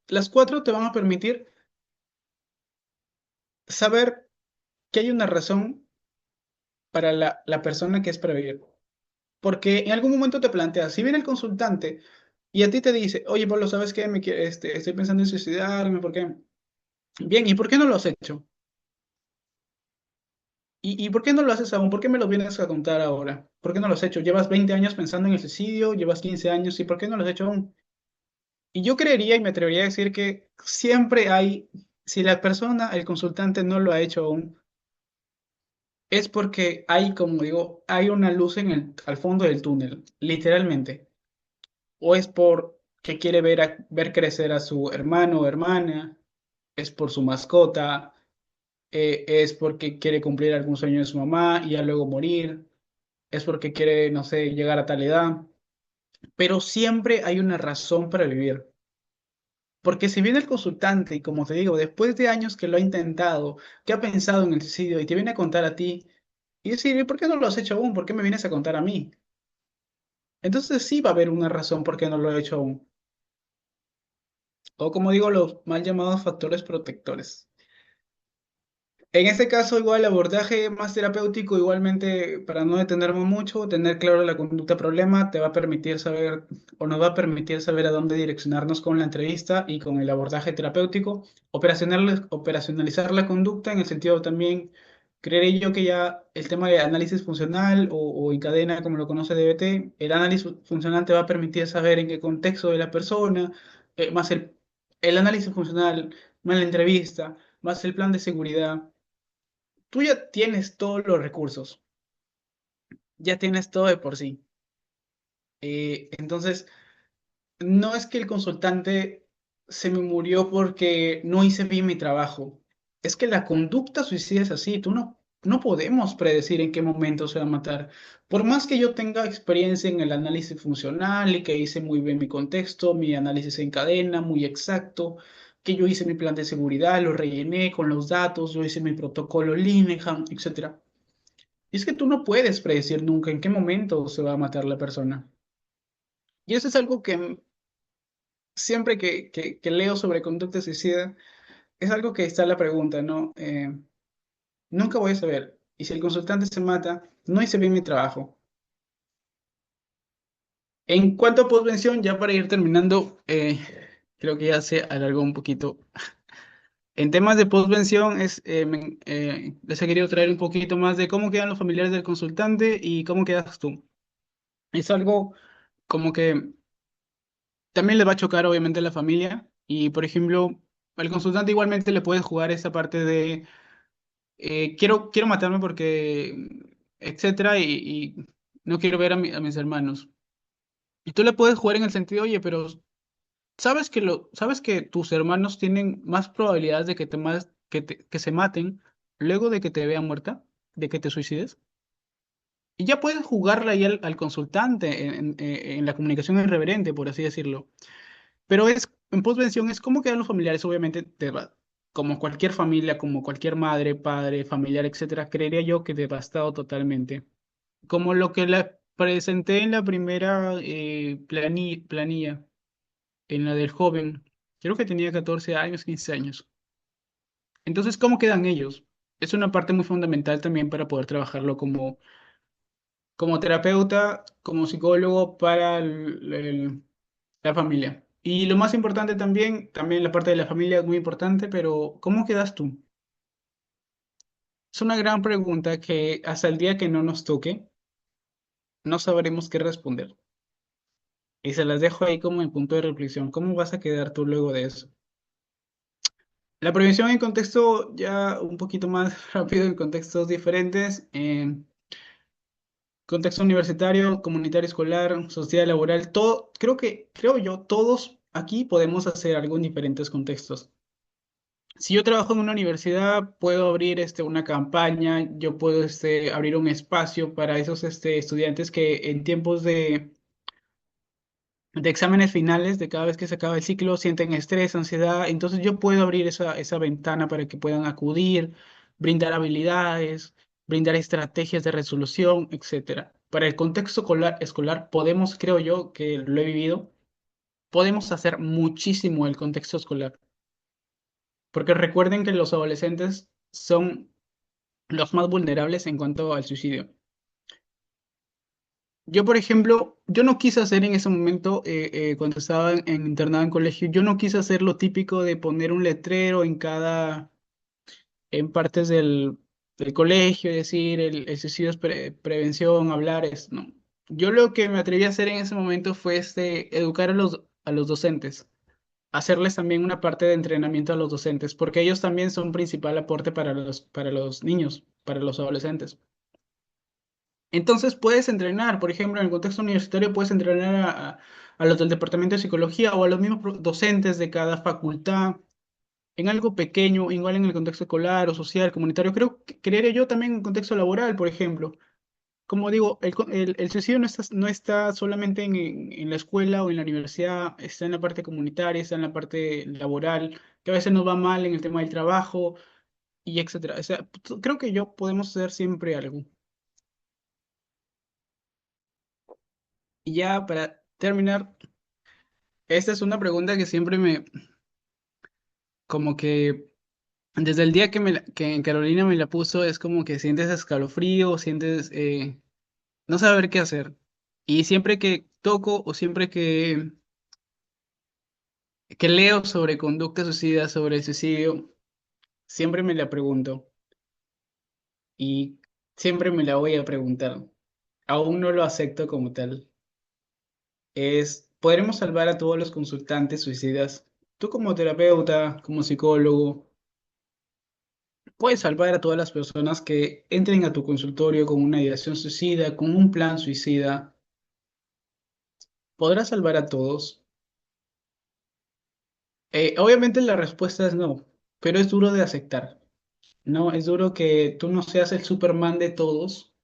Las cuatro te van a permitir saber que hay una razón para la persona que es para vivir. Porque en algún momento te planteas, si viene el consultante y a ti te dice, oye, Pablo, ¿sabes qué? Estoy pensando en suicidarme, ¿por qué? Bien, ¿y por qué no lo has hecho? ¿Y por qué no lo haces aún? ¿Por qué me lo vienes a contar ahora? ¿Por qué no lo has hecho? Llevas 20 años pensando en el suicidio, llevas 15 años, ¿y por qué no lo has hecho aún? Y yo creería y me atrevería a decir que siempre hay, si la persona, el consultante no lo ha hecho aún, es porque hay, como digo, hay una luz al fondo del túnel, literalmente. O es porque quiere ver crecer a su hermano o hermana, es por su mascota, es porque quiere cumplir algún sueño de su mamá y ya luego morir, es porque quiere, no sé, llegar a tal edad, pero siempre hay una razón para vivir. Porque si viene el consultante y como te digo, después de años que lo ha intentado, que ha pensado en el suicidio y te viene a contar a ti, y decir, ¿y por qué no lo has hecho aún? ¿Por qué me vienes a contar a mí? Entonces sí va a haber una razón por qué no lo he hecho aún. O como digo, los mal llamados factores protectores. En este caso, igual el abordaje más terapéutico, igualmente, para no detenerme mucho, tener claro la conducta problema, te va a permitir saber o nos va a permitir saber a dónde direccionarnos con la entrevista y con el abordaje terapéutico. Operacionalizar la conducta en el sentido también, creeré yo que ya el tema de análisis funcional o en cadena, como lo conoce DBT, el análisis funcional te va a permitir saber en qué contexto de la persona, más el análisis funcional, más la entrevista, más el plan de seguridad. Tú ya tienes todos los recursos, ya tienes todo de por sí. Entonces, no es que el consultante se me murió porque no hice bien mi trabajo. Es que la conducta suicida es así. No podemos predecir en qué momento se va a matar. Por más que yo tenga experiencia en el análisis funcional y que hice muy bien mi contexto, mi análisis en cadena, muy exacto, que yo hice mi plan de seguridad, lo rellené con los datos, yo hice mi protocolo Linehan, etcétera. Y es que tú no puedes predecir nunca en qué momento se va a matar la persona. Y eso es algo que siempre que leo sobre conducta suicida, es algo que está la pregunta, ¿no? Nunca voy a saber. Y si el consultante se mata, no hice bien mi trabajo. En cuanto a postvención, ya para ir terminando, creo que ya se alargó un poquito. En temas de postvención, les he querido traer un poquito más de cómo quedan los familiares del consultante y cómo quedas tú. Es algo como que también le va a chocar obviamente a la familia y, por ejemplo, al consultante igualmente le puedes jugar esa parte de quiero matarme porque, etcétera, y no quiero ver a mis hermanos. Y tú le puedes jugar en el sentido, oye, pero sabes que tus hermanos tienen más probabilidades de que se maten luego de que te vean muerta, de que te suicides. Y ya puedes jugarla ahí al consultante en la comunicación irreverente, por así decirlo. Pero en postvención es cómo quedan los familiares, obviamente, como cualquier familia, como cualquier madre, padre, familiar, etcétera, creería yo que devastado totalmente. Como lo que la presenté en la primera planilla, en la del joven, creo que tenía 14 años, 15 años. Entonces, ¿cómo quedan ellos? Es una parte muy fundamental también para poder trabajarlo como terapeuta, como psicólogo para la familia. Y lo más importante también la parte de la familia es muy importante, pero ¿cómo quedas tú? Es una gran pregunta que hasta el día que no nos toque, no sabremos qué responder. Y se las dejo ahí como en punto de reflexión. ¿Cómo vas a quedar tú luego de eso? La prevención en contexto ya un poquito más rápido, en contextos diferentes, en contexto universitario, comunitario, escolar, social, laboral, todo, creo yo, todos aquí podemos hacer algo en diferentes contextos. Si yo trabajo en una universidad, puedo abrir una campaña, yo puedo abrir un espacio para esos estudiantes que en tiempos de exámenes finales, de cada vez que se acaba el ciclo, sienten estrés, ansiedad. Entonces yo puedo abrir esa ventana para que puedan acudir, brindar habilidades, brindar estrategias de resolución, etcétera. Para el contexto escolar podemos, creo yo, que lo he vivido, podemos hacer muchísimo el contexto escolar. Porque recuerden que los adolescentes son los más vulnerables en cuanto al suicidio. Yo, por ejemplo, yo no quise hacer en ese momento, cuando estaba internado en colegio, yo no quise hacer lo típico de poner un letrero en partes del colegio, y decir, el suicidio es prevención, hablar, no. Yo lo que me atreví a hacer en ese momento fue educar a los docentes, hacerles también una parte de entrenamiento a los docentes, porque ellos también son principal aporte para los niños, para los adolescentes. Entonces puedes entrenar, por ejemplo, en el contexto universitario puedes entrenar a los del departamento de psicología o a los mismos docentes de cada facultad en algo pequeño, igual en el contexto escolar o social, comunitario. Creería yo también en el contexto laboral, por ejemplo. Como digo, el suicidio no está solamente en la escuela o en la universidad, está en la parte comunitaria, está en la parte laboral, que a veces nos va mal en el tema del trabajo y etcétera. O sea, creo que yo podemos hacer siempre algo. Y ya para terminar, esta es una pregunta que siempre como que, desde el día que Carolina me la puso, es como que sientes escalofrío, sientes no saber qué hacer. Y siempre que toco o siempre que leo sobre conducta suicida, sobre el suicidio, siempre me la pregunto y siempre me la voy a preguntar. Aún no lo acepto como tal. ¿Podremos salvar a todos los consultantes suicidas? Tú como terapeuta, como psicólogo, puedes salvar a todas las personas que entren a tu consultorio con una ideación suicida, con un plan suicida. ¿Podrás salvar a todos? Obviamente la respuesta es no, pero es duro de aceptar. No, es duro que tú no seas el Superman de todos,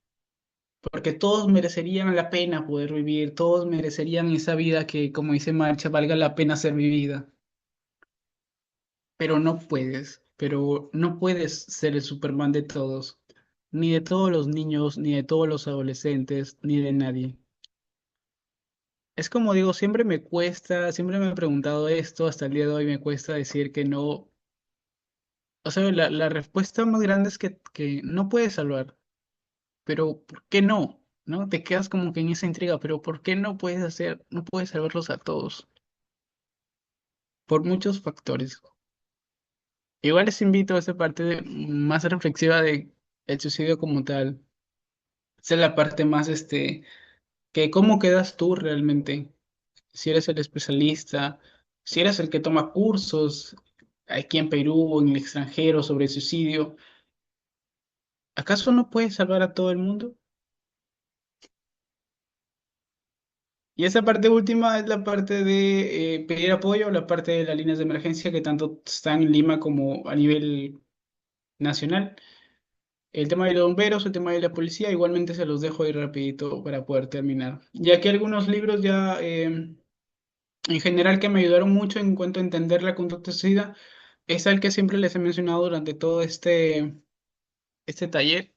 porque todos merecerían la pena poder vivir, todos merecerían esa vida que, como dice Marcha, valga la pena ser vivida. Pero no puedes ser el Superman de todos, ni de todos los niños, ni de todos los adolescentes, ni de nadie. Es como digo, siempre me cuesta, siempre me he preguntado esto, hasta el día de hoy me cuesta decir que no. O sea, la respuesta más grande es que no puedes salvar, pero ¿por qué no? ¿No? Te quedas como que en esa intriga, pero ¿por qué no puedes salvarlos a todos? Por muchos factores. Igual les invito a esa parte más reflexiva de el suicidio como tal. Esa es la parte más, que cómo quedas tú realmente. Si eres el especialista, si eres el que toma cursos aquí en Perú o en el extranjero sobre el suicidio, ¿acaso no puedes salvar a todo el mundo? Y esa parte última es la parte de pedir apoyo, la parte de las líneas de emergencia que tanto están en Lima como a nivel nacional. El tema de los bomberos, el tema de la policía, igualmente se los dejo ahí rapidito para poder terminar. Ya que algunos libros ya, en general, que me ayudaron mucho en cuanto a entender la conducta suicida, es el que siempre les he mencionado durante todo este taller,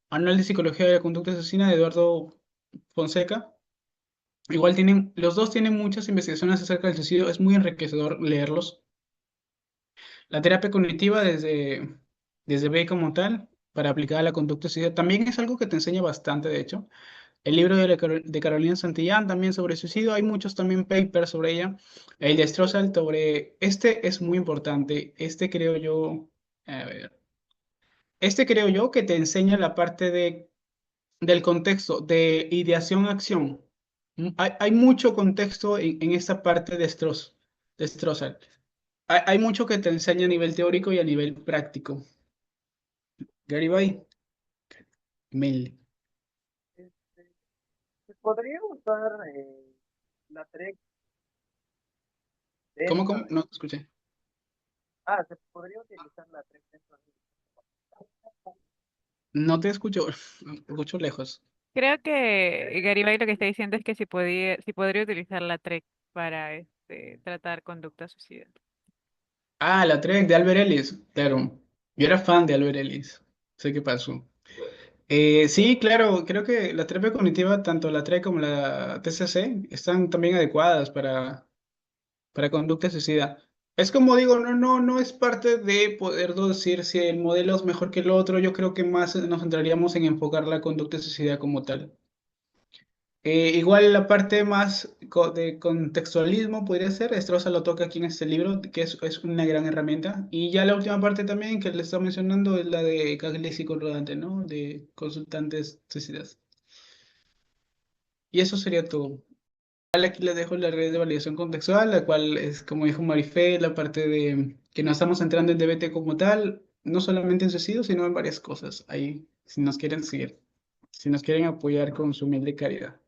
Manual de Psicología de la Conducta Asesina de Eduardo Fonseca. Igual los dos tienen muchas investigaciones acerca del suicidio, es muy enriquecedor leerlos. La terapia cognitiva desde B como tal, para aplicar a la conducta suicida, también es algo que te enseña bastante, de hecho. El libro de Carolina Santillán también sobre suicidio, hay muchos también papers sobre ella. El de Strossel sobre, este es muy importante, a ver, este creo yo que te enseña la parte del contexto, de ideación-acción. Hay mucho contexto en esta parte de Strossel. Hay mucho que te enseña a nivel teórico y a nivel práctico. Garibay, Mel. ¿Se podría usar la TREC ¿Cómo, dentro cómo? de... No te escuché. Ah, se podría utilizar la 3 dentro de... No te escucho, te escucho lejos. Creo que Garibay lo que está diciendo es que si podría utilizar la TREC para tratar conducta suicida. Ah, la Trek de Albert Ellis, claro. Yo era fan de Albert Ellis. Sé qué pasó. Sí, claro, creo que la terapia cognitiva, tanto la TREC como la TCC, están también adecuadas para conducta suicida. Es como digo, no es parte de poder decir si el modelo es mejor que el otro. Yo creo que más nos centraríamos en enfocar la conducta suicida como tal. Igual la parte más de contextualismo podría ser, Stroza lo toca aquí en este libro, que es una gran herramienta. Y ya la última parte también que le está mencionando es la de Cagliesi Rodante, ¿no? De consultantes suicidas. Y eso sería todo. Aquí les dejo la red de validación contextual, la cual es, como dijo Marifé, la parte de que no estamos entrando en DBT como tal, no solamente en suicidio, sino en varias cosas. Ahí, si nos quieren seguir, si nos quieren apoyar con su humilde caridad.